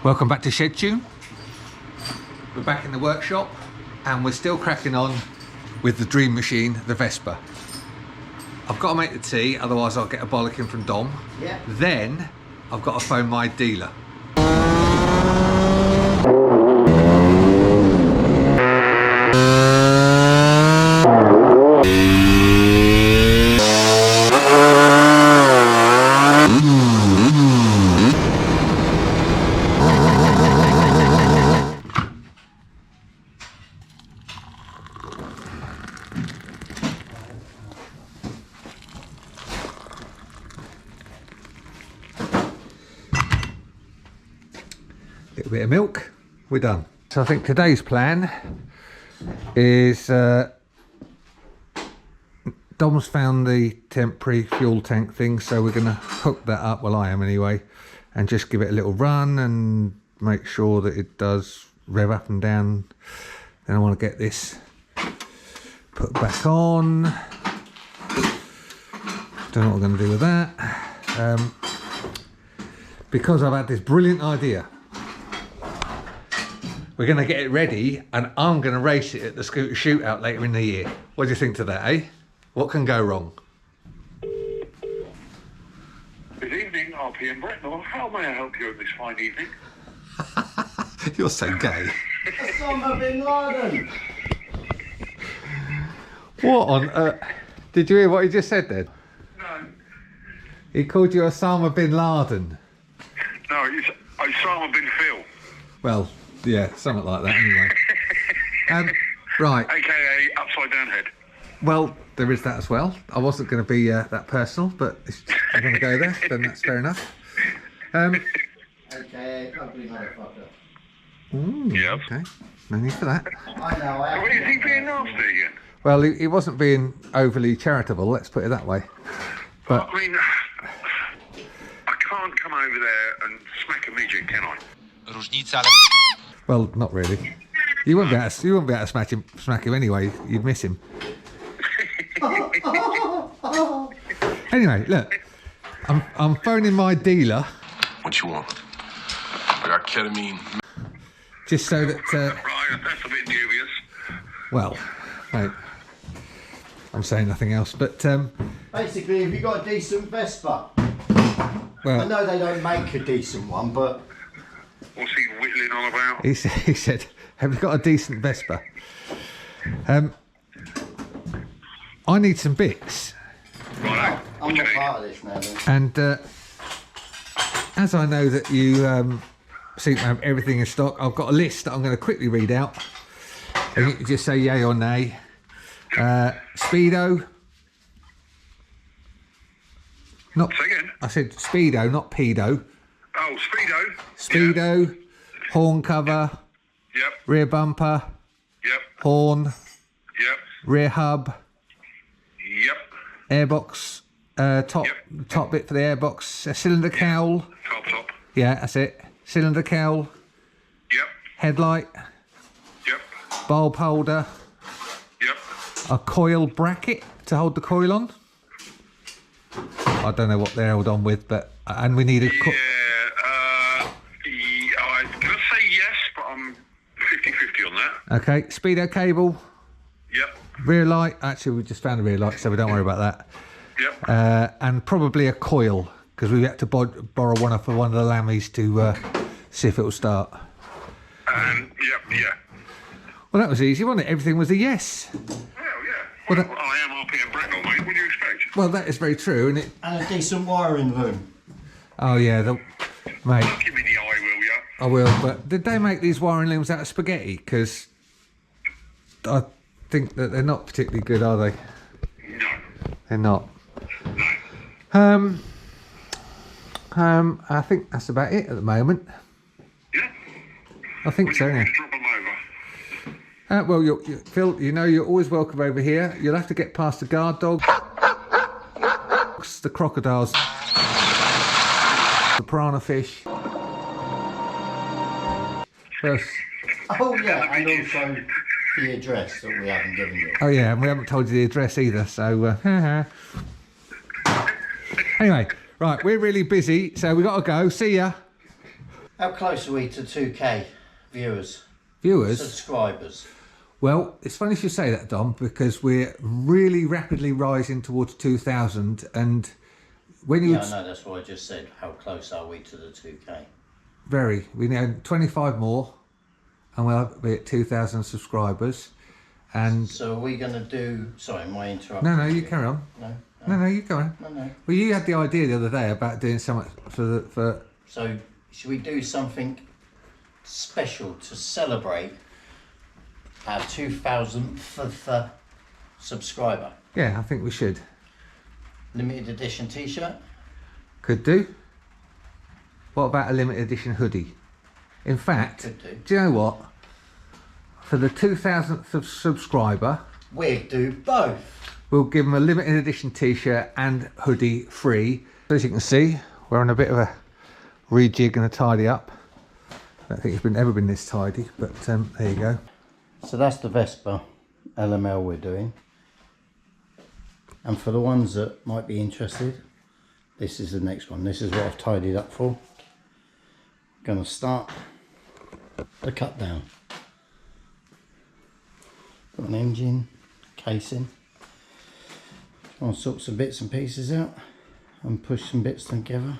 Welcome back to Shedtune. We're back in the workshop and we're still cracking on with the dream machine, the Vespa. I've got to make the tea, otherwise I'll get a bollocking from Dom. Yeah. Then I've got to phone my dealer. Little bit of milk, we're done. So I think today's plan is Dom's found the temporary fuel tank thing, so we're going to hook that up, well I am anyway, and just give it a little run and make sure that it does rev up and down. Then I want to get this put back on. Don't know what we're going to do with that. Because I've had this brilliant idea. We're going to get it ready and I'm going to race it at the scooter shootout later in the year. What do you think to that, eh? What can go wrong? Good evening, RPM Bretnor. How may I help you on this fine evening? You're so gay. Osama bin Laden. What on earth? Did you hear what he just said then? No. He called you Osama bin Laden. No, it's Osama bin Phil. Well, yeah, something like that anyway. Right. AKA Upside Down Head. Well, there is that as well. I wasn't going to be that personal, but if you're going to go there, then that's fair enough. Okay, ugly motherfucker. Yep. Okay, no need for that. I know, I Well, is he being nasty again? Well, he wasn't being overly charitable, let's put it that way. But I mean, I can't come over there and smack a midget, can I? well, not really. You wouldn't be able to smack him anyway. You'd miss him. Anyway, look, I'm phoning my dealer. What you want? I got ketamine. Just so that. Right, that's a bit dubious. Well, mate, I'm saying nothing else. But Basically, have you got a decent Vespa? well, I know they don't make a decent one, but What's he whittling on about? he said, "Have you got a decent Vespa?" I need some bits. Right, I'm not part of this now then. And as I know that you seem to have everything in stock, I've got a list that I'm going to quickly read out. And you can just say yay or nay. Speedo. Not. Say again? I said Speedo, not pedo. Oh, Speedo. Speedo, horn cover, Yep, rear bumper, yep, horn, yep, rear hub, yep. airbox, top bit for the airbox, a cylinder cowl. Top. Yeah, that's it. Cylinder cowl, Yep, headlight, yep, bulb holder, yep. a coil bracket to hold the coil on. I don't know what they're held on with, but and we need a Yeah, I'm going to say yes, but I'm 50-50 on that. okay, speedo cable, Yep, rear light. Actually, we just found a rear light, so we don't worry about that. yep. And probably a coil because we had to borrow one off of one of the lammies to see if it will start. And yeah. Well, that was easy, wasn't it? Everything was a yes. Well, yeah. Well, Well, I am RPM Bretnor, mate. What do you expect? Well, that is very true, and it. And a decent wiring loom. Oh yeah, mate. Give me the eye, will ya? I will. But did they make these wiring looms out of spaghetti? Because I think that they're not particularly good, are they? No. They're not. I think that's about it at the moment. Yeah? I think so. Yeah. Drop them over. Well, Phil, you know you're always welcome over here. You'll have to get past the guard dog, the crocodiles, the piranha fish. First. Oh yeah, and also the address that we haven't given you. Oh yeah, and we haven't told you the address either. So anyway, right, we're really busy, so we got to go. See ya. How close are we to 2K viewers? Viewers? Subscribers. Well, it's funny you say that, Dom, because we're really rapidly rising towards 2,000, and when you... Yeah, I know, that's what I just said. How close are we to the 2K? Very. We need 25 more, and we'll be at 2,000 subscribers. And so are we going to do... Sorry, am I interrupting? No, you carry on. No, you go on. No. Well, you had the idea the other day about doing something for... So, should we do something special to celebrate our 2,000th subscriber? Yeah, I think we should. Limited edition t-shirt? Could do. What about a limited edition hoodie? In fact, Could do you know what? For the 2,000th subscriber, we'll do both. We'll give them a limited edition t-shirt and hoodie free. As you can see, we're on a bit of a rejig and a tidy up. I don't think it's ever been this tidy, but there you go. So that's the VESPA LML we're doing. And for the ones that might be interested, this is the next one. This is what I've tidied up for. Going to start the cut down. Got an engine, casing. I'll sort some bits and pieces out and push some bits together.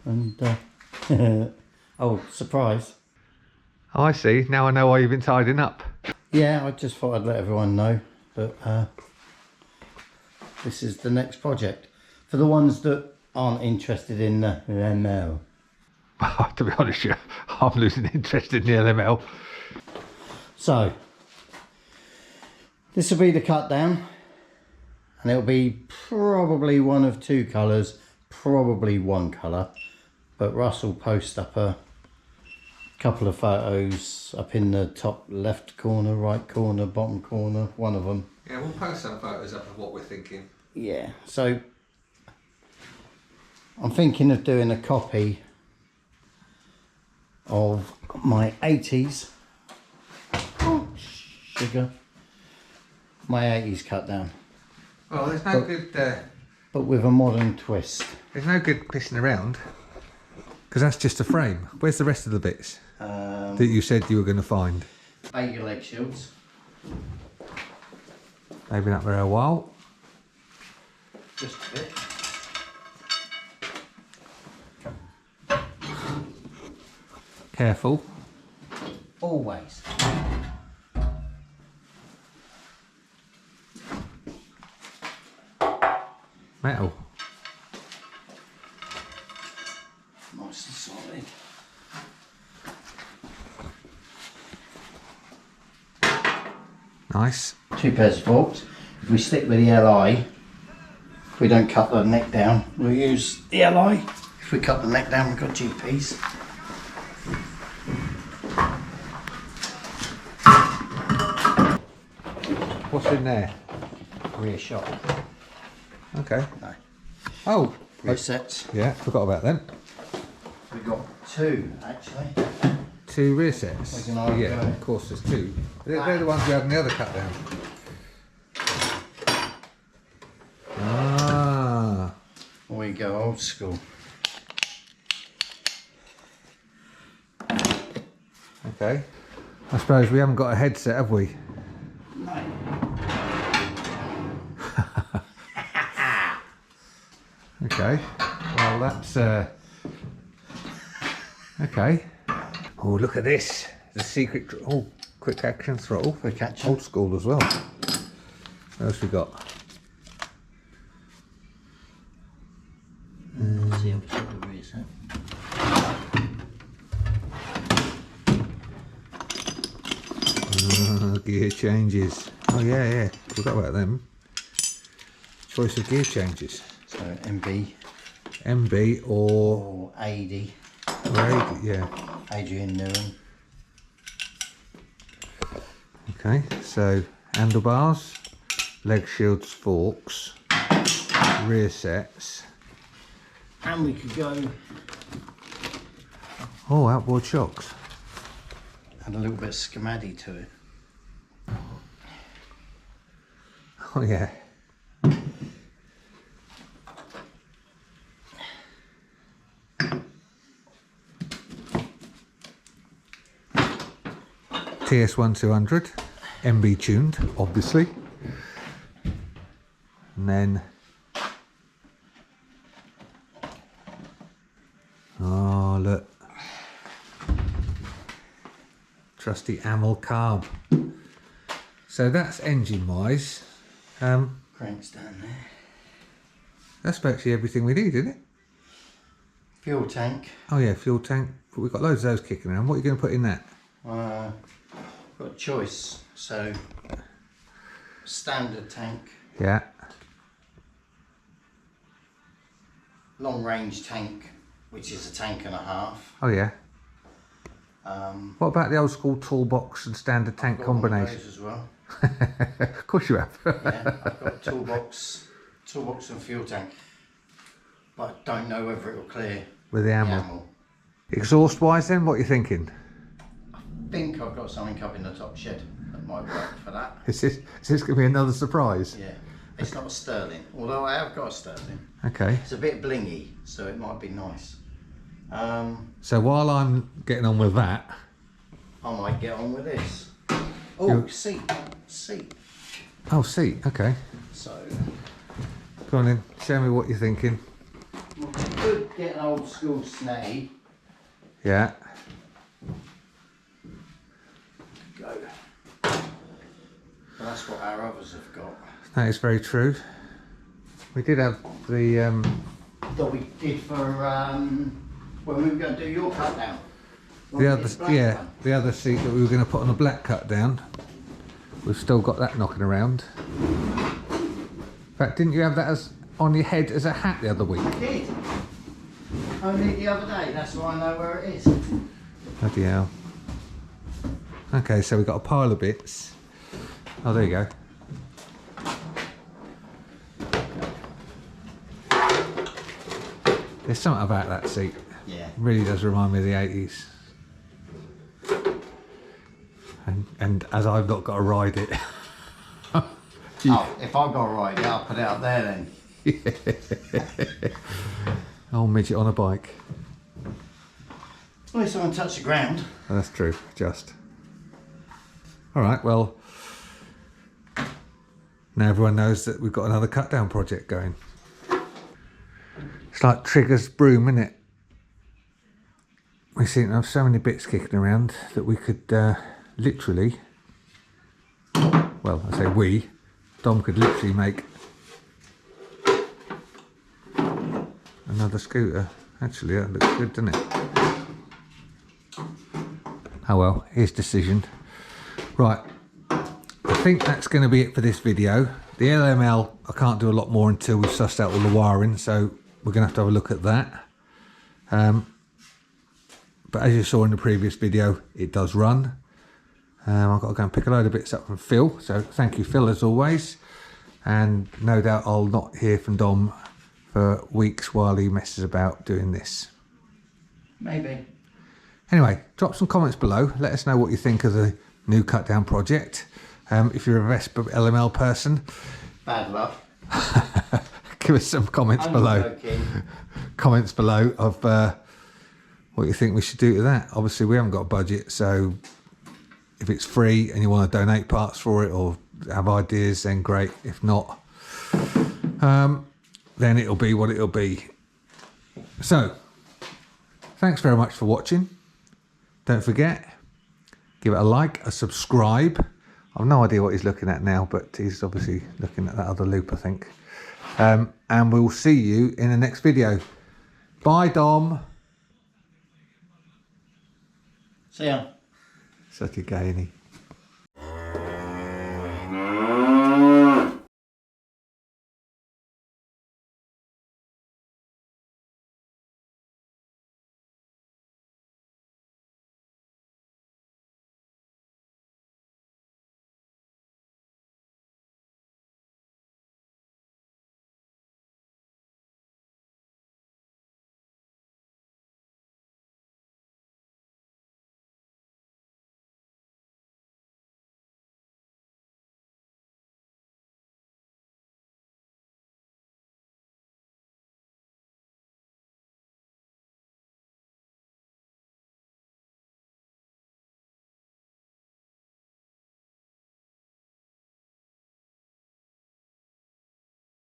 And oh, surprise! Oh, I see. Now I know why you've been tidying up. Yeah, I just thought I'd let everyone know that this is the next project. For the ones that aren't interested in the LML. To be honest, yeah, I'm losing interest in the LML. So, this will be the cut down. And it'll be probably one of two colours, probably one colour. But Russ will post up a couple of photos up in the top left corner, right corner, bottom corner, one of them. Yeah, we'll post some photos up of what we're thinking. Yeah, so I'm thinking of doing a copy of my 80s, sugar, my 80s cut down. Well, there's no good... but with a modern twist. There's no good pissing around, because that's just a frame. Where's the rest of the bits that you said you were going to find? Beta leg shields. They've been up there a while. Just a bit. Careful. Always. Metal. Nice and solid. Nice. Two pairs of forks. If we stick with the LI, if we don't cut the neck down, we'll use the LI. If we cut the neck down, we've got GPs. What's in there? Rear shock. Okay. No. Oh. Resets. Yeah, forgot about them. We've got two, actually. Two rear sets. We can either Yeah, go- of course there's two. They're the ones we had in the other cut down. Ah. We go old school. Okay. I suppose we haven't got a headset, have we? No. Okay. Well, that's okay. Oh, look at this. The secret. Oh, quick action throttle. Quick action. Old school as well. What else we got? See how we put the reset. Gear changes. Oh yeah. Forgot about them. Choice of gear changes. So MB MB or AD. AD, yeah. Adrian Newman. Okay, so handlebars, leg shields, forks, rear sets. And we could go Oh, outboard shocks. add a little bit of schemati to it. Oh yeah. TS1200, MB tuned, obviously. And then, oh look, trusty Amel carb. So that's engine wise. Cranks down there. That's actually everything we need, isn't it? Fuel tank. Oh yeah, fuel tank. But we've got loads of those kicking around. What are you going to put in that? Got a choice. So standard tank, Yeah. long range tank, which is a tank and a half. Oh yeah. What about the old school toolbox and standard tank Got one of combination? those as well. Of course you have. Yeah, I've got toolbox and fuel tank, but I don't know whether it will clear With the the ammo. ammo. Exhaust wise then, what are you thinking? I think I've got something up in the top shed that might work for that. Is this going to be another surprise? Yeah, it's not a Sterling, although I have got a Sterling. Okay. It's a bit blingy, so it might be nice. So while I'm getting on with that, I might get on with this. Oh, seat. oh seat, okay. So, Go on in, show me what you're thinking. we could get an old school snag. Yeah. Go. But that's what our others have got. That is very true. We did have the That we did for when we were going to do your cut down. the other seat that we were going to put on the black cut down. We've still got that knocking around. In fact, didn't you have that as on your head as a hat the other week? I did. Only the other day. That's why I know where it is. Bloody hell. Okay, so we've got a pile of bits. Oh, there you go. There's something about that seat. Yeah. It really does remind me of the 80s. And as I've not got to ride it. Oh, if I've got to ride it, I'll put it out there then. Old midget on a bike. At least I won't touch the ground. Oh, that's true, just. Alright, well, now everyone knows that we've got another cut down project going. It's like Trigger's broom, isn't it? We seem to have so many bits kicking around that we could literally, well, I say we, Dom could literally make another scooter. Actually, that looks good, doesn't it? Oh well, his decision. Right, I think that's going to be it for this video. The LML, I can't do a lot more until we've sussed out all the wiring, so we're going to have a look at that. But as you saw in the previous video, it does run. I've got to go and pick a load of bits up from Phil, so thank you Phil as always. And no doubt I'll not hear from Dom for weeks while he messes about doing this. Maybe. Anyway, drop some comments below. Let us know what you think of the new cut down project. If you're a VESPA LML person, Bad luck. give us some comments I'm below. joking. Comments below of what you think we should do to that. Obviously, we haven't got a budget, so if it's free and you want to donate parts for it or have ideas, then great. If not, then it'll be what it'll be. So, thanks very much for watching. Don't forget, give it a like, a subscribe. I've no idea what he's looking at now, but he's obviously looking at that other loop, I think. And we'll see you in the next video. Bye, Dom. See ya. Such a gay, isn't he?